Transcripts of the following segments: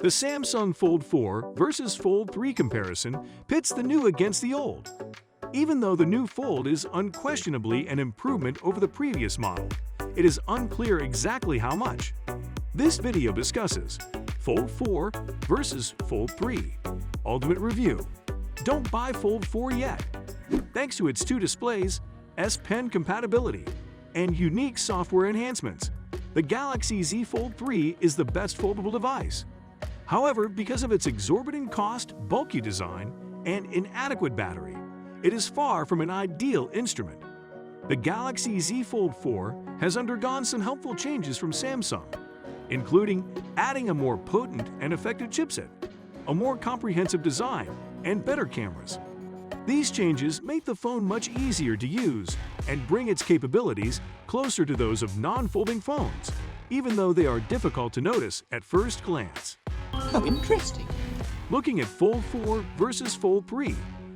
The Samsung Fold 4 versus Fold 3 comparison pits the new against the old. Even though the new Fold is unquestionably an improvement over the previous model, it is unclear exactly how much. This video discusses Fold 4 versus Fold 3. Ultimate review. Don't buy Fold 4 yet. Thanks to its two displays, S Pen compatibility, and unique software enhancements, the Galaxy Z Fold 3 is the best foldable device. However, because of its exorbitant cost, bulky design, and inadequate battery, it is far from an ideal instrument. The Galaxy Z Fold 4 has undergone some helpful changes from Samsung, including adding a more potent and effective chipset, a more comprehensive design, and better cameras. These changes make the phone much easier to use and bring its capabilities closer to those of non-folding phones, even though they are difficult to notice at first glance. How interesting. Looking at Fold 4 versus Fold 3,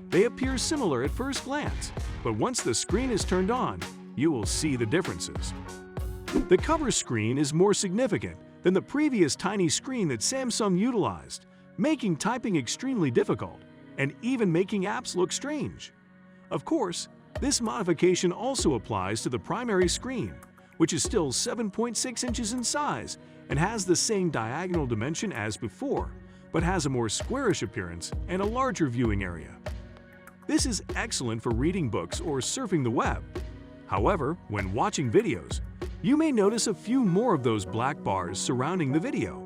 they appear similar at first glance, but once the screen is turned on, you will see the differences. The cover screen is more significant than the previous tiny screen that Samsung utilized, making typing extremely difficult and even making apps look strange. Of course, this modification also applies to the primary screen, which is still 7.6 inches in size and has the same diagonal dimension as before, but has a more squarish appearance and a larger viewing area. This is excellent for reading books or surfing the web. However, when watching videos, you may notice a few more of those black bars surrounding the video.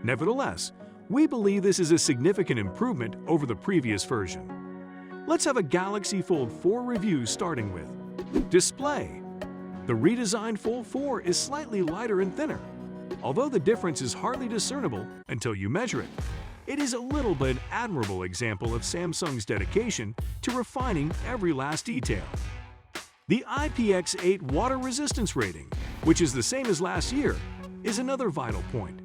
Nevertheless, we believe this is a significant improvement over the previous version. Let's have a Galaxy Fold 4 review starting with Display. The redesigned Fold 4 is slightly lighter and thinner. Although the difference is hardly discernible until you measure it, it is a little but admirable example of Samsung's dedication to refining every last detail. The IPX8 water resistance rating, which is the same as last year, is another vital point.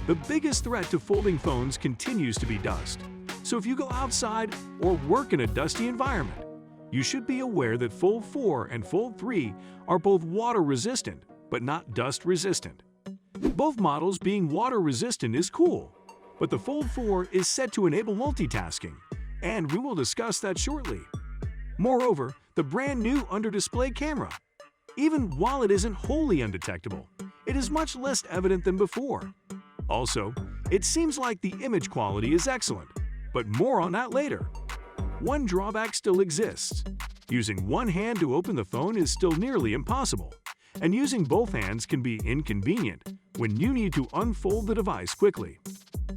The biggest threat to folding phones continues to be dust. So if you go outside or work in a dusty environment, you should be aware that Fold 4 and Fold 3 are both water resistant, but not dust resistant. Both models being water resistant is cool, but the Fold 4 is set to enable multitasking, and we will discuss that shortly. Moreover, the brand new under-display camera. Even while it isn't wholly undetectable, it is much less evident than before. Also, it seems like the image quality is excellent, but more on that later. One drawback still exists. Using one hand to open the phone is still nearly impossible, and using both hands can be inconvenient when you need to unfold the device quickly.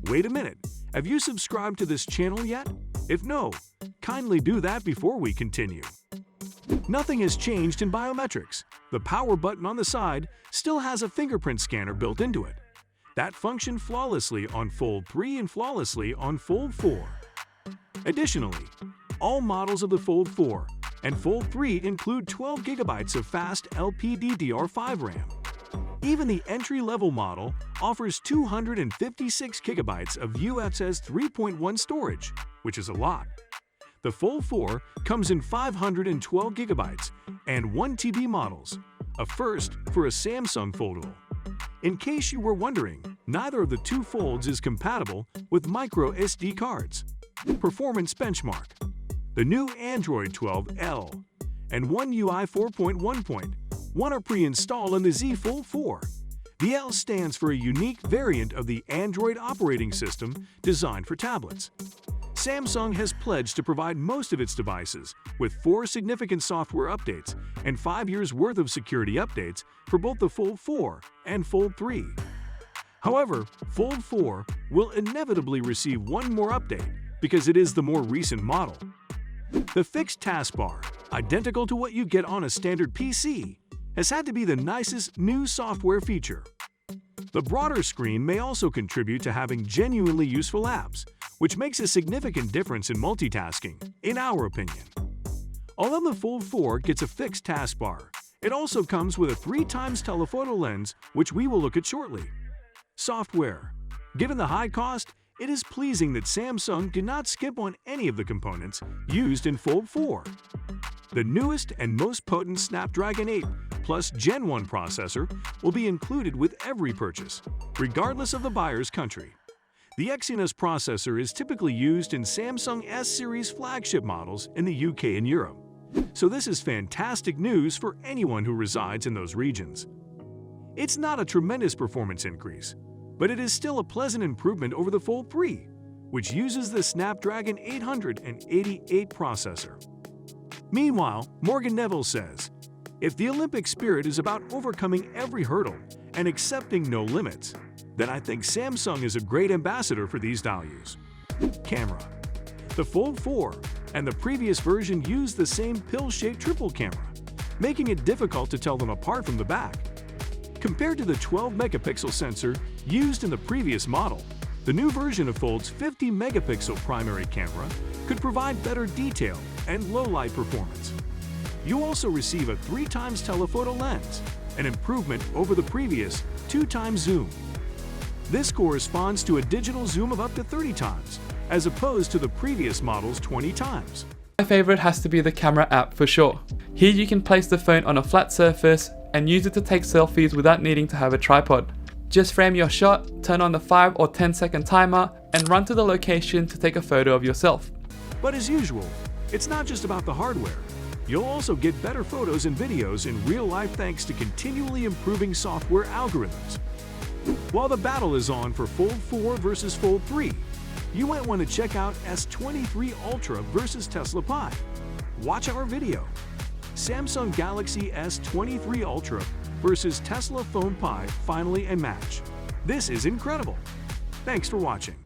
Wait a minute, have you subscribed to this channel yet? If no, kindly do that before we continue. Nothing has changed in biometrics. The power button on the side still has a fingerprint scanner built into it. That functioned flawlessly on Fold 3 and flawlessly on Fold 4. Additionally, all models of the Fold 4 and Fold 3 include 12 GB of fast LPDDR5 RAM. Even the entry-level model offers 256 GB of UFS 3.1 storage, which is a lot. The Fold 4 comes in 512 GB and 1 TB models, a first for a Samsung foldable. In case you were wondering, neither of the two folds is compatible with micro SD cards. Performance benchmark. The new Android 12L and One UI 4.1.1 are pre-installed in the Z Fold 4. The L stands for a unique variant of the Android operating system designed for tablets. Samsung has pledged to provide most of its devices with 4 significant software updates and 5 years' worth of security updates for both the Fold 4 and Fold 3. However, Fold 4 will inevitably receive one more update because it is the more recent model. The fixed taskbar, identical to what you get on a standard PC, has had to be the nicest new software feature. The broader screen may also contribute to having genuinely useful apps, which makes a significant difference in multitasking, in our opinion. Although the Fold 4 gets a fixed taskbar, it also comes with a 3x telephoto lens, which we will look at shortly. Software. Given the high cost, it is pleasing that Samsung did not skip on any of the components used in Fold 4. The newest and most potent Snapdragon 8 Plus Gen 1 processor will be included with every purchase, regardless of the buyer's country. The Exynos processor is typically used in Samsung S-series flagship models in the UK and Europe, so this is fantastic news for anyone who resides in those regions. It's not a tremendous performance increase, but it is still a pleasant improvement over the Fold 3, which uses the Snapdragon 888 processor. Meanwhile, Morgan Neville says, "If the Olympic spirit is about overcoming every hurdle and accepting no limits, then I think Samsung is a great ambassador for these values." Camera. The Fold 4 and the previous version used the same pill-shaped triple camera, making it difficult to tell them apart from the back. Compared to the 12-megapixel sensor used in the previous model, the new version of Fold's 50-megapixel primary camera could provide better detail and low-light performance. You also receive a 3x telephoto lens, an improvement over the previous 2x zoom. This corresponds to a digital zoom of up to 30 times, as opposed to the previous model's 20 times. My favorite has to be the camera app for sure. Here you can place the phone on a flat surface and use it to take selfies without needing to have a tripod. Just frame your shot, turn on the 5 or 10-second timer, and run to the location to take a photo of yourself. But as usual, it's not just about the hardware. You'll also get better photos and videos in real life thanks to continually improving software algorithms. While the battle is on for Fold 4 versus Fold 3, you might want to check out S23 Ultra versus Tesla Pi. Watch our video. Samsung Galaxy S23 Ultra versus Tesla Phone Pi, finally a match. This is incredible. Thanks for watching.